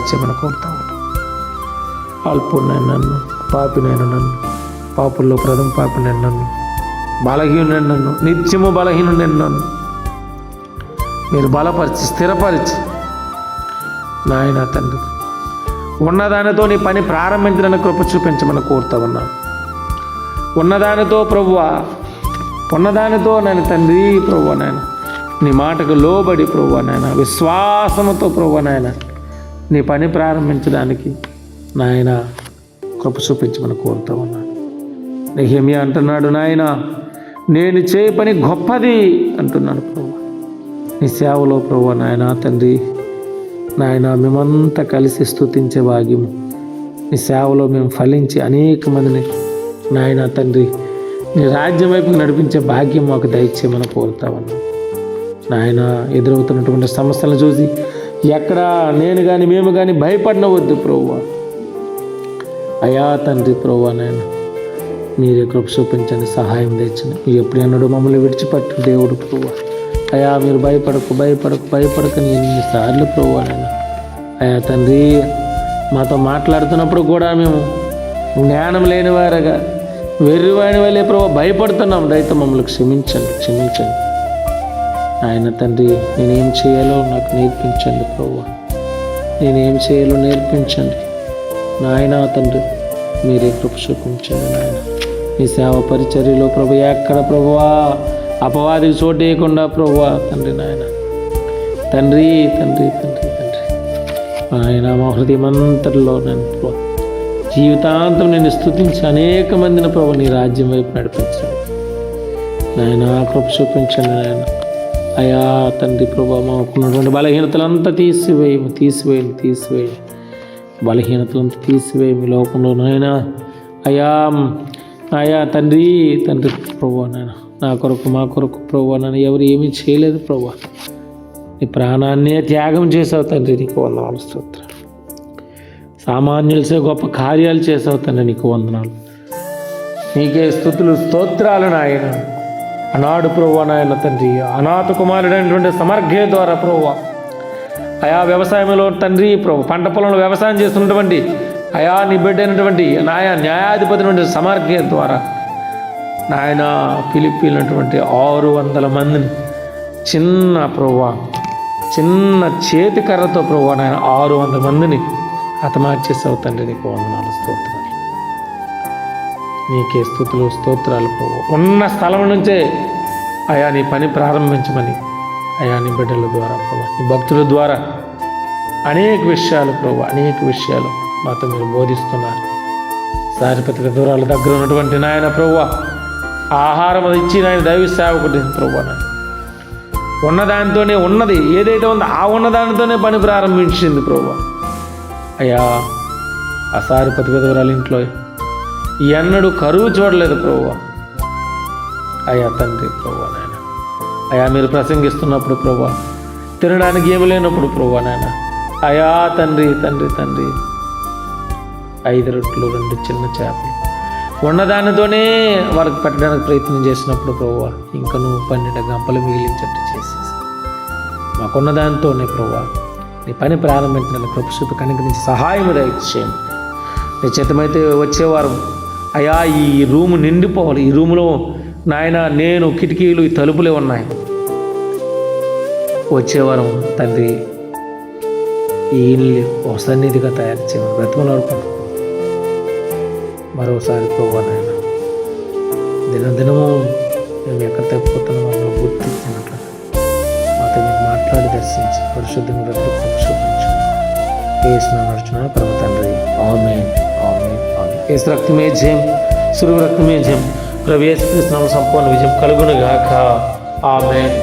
తయారు చేయమని కోరుతా ఉన్నాను. అల్పుడినైనా నన్ను, పాపినైనా నన్ను, పాపుల్లో ప్రథమ పాపినైనా నన్ను, బలహీనుడైన నన్ను, నిత్యము బలహీనుడైన నన్ను మీరు బలపరిచి స్థిరపరిచి నాయన తండ్రి ఉన్నదానితో నీ పని ప్రారంభించడానికి కృప చూపించమని కోరుతా ఉన్నాను. ఉన్నదానితో ప్రభువా, ఉన్నదానితో నేను తండ్రి ప్రభువా నాయన నీ మాటకు లోబడి ప్రభువా నాయన విశ్వాసముతో ప్రభువా నాయన నీ పని ప్రారంభించడానికి నాయన కృప చూపించమని కోరుతా ఉన్నాను. నెహెమ్యా అంటున్నాడు, నాయన నేను చేయ పని గొప్పది అంటున్నాడు ప్రభువా. నీ సేవలో ప్రభువా నాయన తండ్రి నాయన మేమంతా కలిసి స్తుతించే భాగ్యము, నీ సేవలో మేము ఫలించి అనేక మందిని నాయన తండ్రి నీ రాజ్యం వైపు నడిపించే భాగ్యం మాకు దయచేయమని కోరుతా ఉన్నాం. నాయన ఎదురవుతున్నటువంటి సమస్యలను చూసి ఎక్కడ నేను కానీ మేము కానీ భయపడనవద్దు ప్రభువా. అయా తండ్రి ప్రభువా నాయన మీరే కృప చూపించండి, సహాయం తెచ్చండి. ఎప్పుడు అన్నాడు మమ్మల్ని విడిచిపెట్టు దేవుడు ప్రభువా. అయా మీరు భయపడకని ఎన్నిసార్లు ప్రభువా నాయన అయా తండ్రి మాతో మాట్లాడుతున్నప్పుడు కూడా మేము జ్ఞానం లేని వారుగా వెర్రివాని వల్లే ప్రభు భయపడుతున్నాం. దయతో మమ్మల్ని క్షమించండి ఆయన తండ్రి. నేనేం చేయాలో నాకు నేర్పించండి ప్రభువా, నేనేం చేయాలో నేర్పించండి నాయన తండ్రి. మీరే కృప చూపించండి నాయన. ఈ సేవ పరిచర్యలో ప్రభు ఎక్కడ ప్రభువా అపవాదికి చోటు వేయకుండా ప్రభువా తండ్రి నాయన తండ్రి ఆయన మా హృదయమంతటిలో నేను ప్రభు జీవితాంతం నేను స్తుతించి అనేక మందిని ప్రభు నీ రాజ్యం వైపు నడిపించండి నాయన. కృప చూపించండి నాయన. అయా తండ్రి ప్రభు మాకున్నటువంటి బలహీనతలంతా తీసివేయండి బలహీనతలంతా తీసివేయి మీ లోకంలో నాయన. అయా తండ్రి ప్రభు నాయన నా కొరకు మా కొరకు ప్రభు నన్ను ఎవరు ఏమీ చేయలేదు ప్రభు. నీ ప్రాణాన్నే త్యాగం చేసావు తండ్రి, నీకు వందనాలు స్తోత్రాలు. సామాన్యులసే గొప్ప కార్యాలు చేసావు తండ్రి, నీకు వందనాలు. నీకే స్తుతులు స్తోత్రాలు నాయన. అనాడు ప్రభు నాయన తండ్రి అనాథ కుమారుడైనటువంటి సమర్ఘ్య ద్వారా ప్రభు అయా వ్యవసాయంలో తండ్రి ప్రభు పంట పొలంలో వ్యవసాయం చేస్తున్నటువంటి అయా నీ బిడ్డైనటువంటి న్యాయాధిపతి నుండి సమర్ఘ్య ద్వారా నాయన పిలిపినటువంటి 600 మందిని చిన్న చేతికర్రతో ప్రభు నాయన 600 మందిని హతమార్చేసావు తండ్రి, నీకు వందనాలు స్తోత్రాలు. నీకే స్తుతులు స్తోత్రాలు ప్రభు. ఉన్న స్థలం నుంచే అయా నీ పని ప్రారంభించమని అయా నీ బిడ్డల ద్వారా ప్రభు నీ భక్తుల ద్వారా అనేక విషయాలు మాతో మీరు బోధిస్తున్నారు. సారిపత్రిక దూరాల దగ్గర ఉన్నటువంటి నాయన ప్రభు ఆహారం అది ఇచ్చి నాయన దైవ సేవకుడి ప్రభు నాయన ఉన్నదానితోనే ఉన్నది ఏదైతే ఉందో ఆ ఉన్నదానితోనే పని ప్రారంభించింది ప్రభు. అయ్యా ఆ సారిపత్రిక దూరాల ఇంట్లో ఎన్నడూ కరువు చూడలేదు ప్రభు. అయ్యా తండ్రి ప్రభు నాయన అయ్యా మీరు ప్రసంగిస్తున్నప్పుడు ప్రభు తినడానికి ఏమి లేనప్పుడు ప్రభు నాయన అయ్యా తండ్రి 5 రొట్టెలు 2 చిన్న చేపలు ఉన్నదానితోనే వారికి పెట్టడానికి ప్రయత్నం చేసినప్పుడు ప్రభు ఇంకా నువ్వు 12 గంపలు మిగిలించట్టు చేసేసి మాకున్న దానితోనే ప్రభు నీ పని ప్రారంభించడానికి కృప చూపి కనుకరించి సహాయం దయచేయండి. నీ చేతమైతే వచ్చేవారు అయా ఈ రూము నిండిపోవాలి. ఈ రూములో నాయన నేను కిటికీలు ఈ తలుపులే ఉన్నాయి. వచ్చేవారం తండ్రి ఈ ఇల్లు ఒక సన్నిధిగా తయారు చేయమని బ్రతుకులాడుకుంటున్నాం. మరోసారి ప్రభు నాయన దినదినము మేము ఎక్కడ తప్పిపోతున్నామో మనం గుర్తించినట్లు మాతో మీరు మాట్లాడి దర్శించి పరిశుద్ధంగా రక్తం చూపించు. ఏసు నడుచున్న పరమ తండ్రి ఆమేన్. ఏసు రక్తమే జయం, సురువు రక్తమే జయం. ప్రభు యేసు క్రీస్తు నామమున సంపూర్ణ విజయం కలుగునుగాక. ఆమేన్.